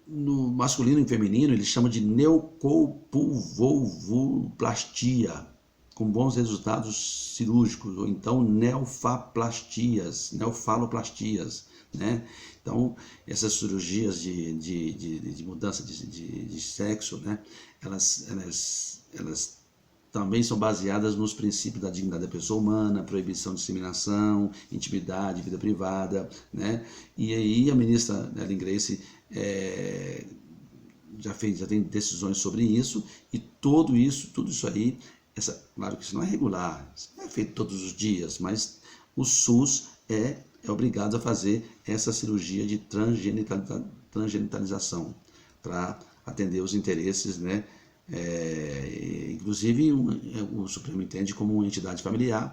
No masculino e feminino, eles chamam de neocopulvoplastia, com bons resultados cirúrgicos, ou então neofaloplastias, né? Então, essas cirurgias de mudança de sexo, né? Elas também são baseadas nos princípios da dignidade da pessoa humana, proibição de discriminação, intimidade, vida privada, né? E aí a ministra Ellen Grace já tem decisões sobre isso, e tudo isso aí, claro que isso não é regular, isso não é feito todos os dias, mas o SUS é obrigado a fazer essa cirurgia de transgenitalização para atender os interesses, né? Inclusive o Supremo entende como uma entidade familiar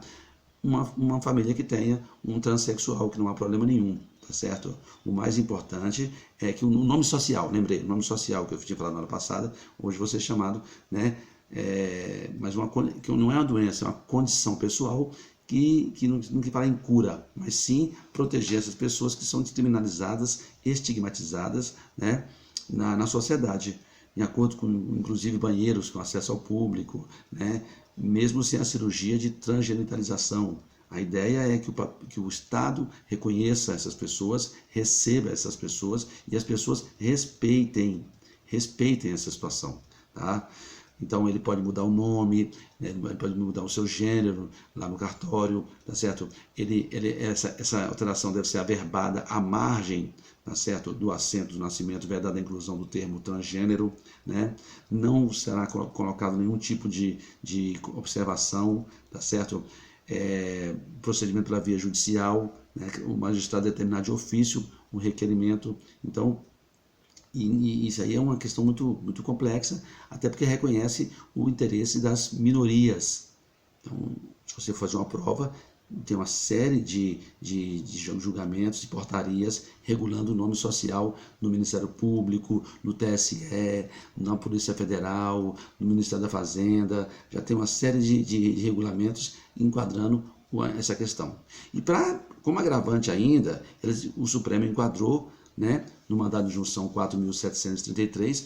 uma família que tenha um transexual, que não há problema nenhum, tá certo? O mais importante é que o nome social, lembrei, o nome social que eu tinha falado na hora passada, hoje vai ser chamado, né? Mas que não é uma doença, é uma condição pessoal que não que fala em cura, mas sim proteger essas pessoas que são descriminalizadas, estigmatizadas, né, na sociedade, em acordo com, inclusive, banheiros com acesso ao público, né, mesmo sem a cirurgia de transgenitalização. A ideia é que o Estado reconheça essas pessoas, receba essas pessoas e as pessoas respeitem essa situação, tá? Então ele pode mudar o nome, né? Ele pode mudar o seu gênero lá no cartório, tá certo? Essa alteração deve ser averbada à margem, tá certo, do assento do nascimento, vedada a inclusão do termo transgênero, né? Não será colocado nenhum tipo de observação, tá certo? Procedimento pela via judicial, né? O magistrado determinar de ofício um requerimento. Então, e isso aí é uma questão muito, muito complexa, até porque reconhece o interesse das minorias. Então, se você fazer uma prova, tem uma série de julgamentos, de portarias, regulando o nome social no Ministério Público, no TSE, na Polícia Federal, no Ministério da Fazenda, já tem uma série de regulamentos enquadrando essa questão. E como agravante ainda, o Supremo enquadrou, né, no mandado de injunção 4.733,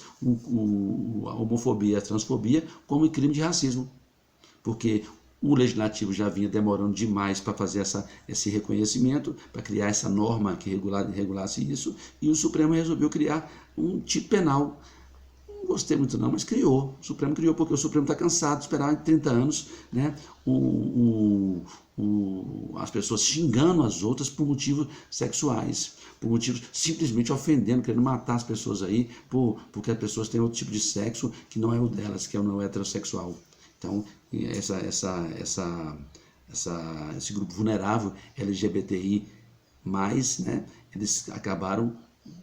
a homofobia e a transfobia como crime de racismo, porque o legislativo já vinha demorando demais para fazer esse reconhecimento, para criar essa norma que regulasse isso, e o Supremo resolveu criar um tipo penal. Não gostei muito não, mas criou. O Supremo criou porque o Supremo está cansado de esperar 30 anos, né, as pessoas xingando as outras por motivos sexuais, por motivos simplesmente ofendendo, querendo matar as pessoas aí, porque as pessoas têm outro tipo de sexo que não é o delas, que é o não heterossexual. Então, esse grupo vulnerável LGBTI+, né, eles acabaram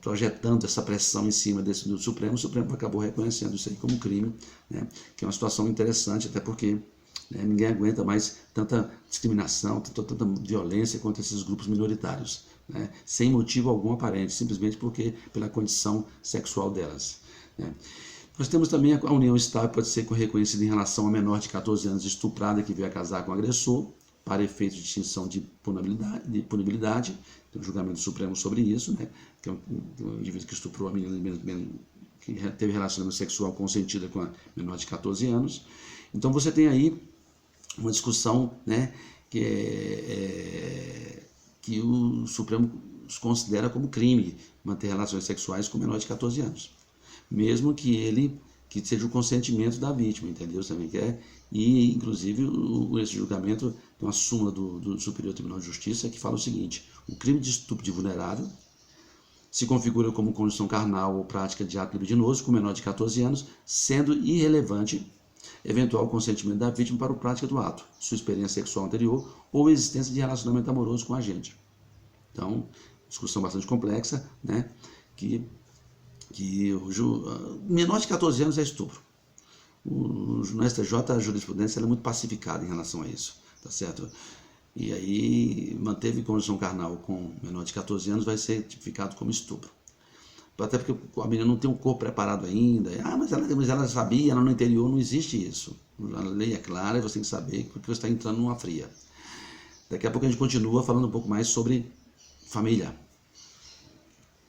projetando essa pressão em cima do Supremo. O Supremo acabou reconhecendo isso aí como crime, né, que é uma situação interessante, até porque, né, ninguém aguenta mais tanta discriminação, tanta violência contra esses grupos minoritários, né, sem motivo algum aparente, simplesmente pela condição sexual delas, né. Nós temos também a união estável, pode ser reconhecida em relação a menor de 14 anos estuprada que veio a casar com o agressor, para efeito de extinção de punibilidade. Tem um julgamento supremo sobre isso, né? Que é um indivíduo que estuprou a menina que teve relacionamento sexual consentida com a menor de 14 anos. Então você tem aí uma discussão, né, que o Supremo considera como crime manter relações sexuais com menor de 14 anos. Mesmo que seja o consentimento da vítima, entendeu? Você também quer? E, inclusive, esse julgamento tem uma súmula do Superior Tribunal de Justiça que fala o seguinte: o crime de estupro de vulnerável se configura como condição carnal ou prática de ato libidinoso com menor de 14 anos, sendo irrelevante eventual consentimento da vítima para a prática do ato, sua experiência sexual anterior ou existência de relacionamento amoroso com o agente. Então, discussão bastante complexa, né? Que menor de 14 anos é estupro. No STJ a jurisprudência é muito pacificada em relação a isso, tá certo? E aí manteve condição carnal com menor de 14 anos, vai ser tipificado como estupro. Até porque a menina não tem um corpo preparado ainda. Mas ela sabia, ela no interior, não existe isso. A lei é clara e você tem que saber porque você está entrando numa fria. Daqui a pouco a gente continua falando um pouco mais sobre família.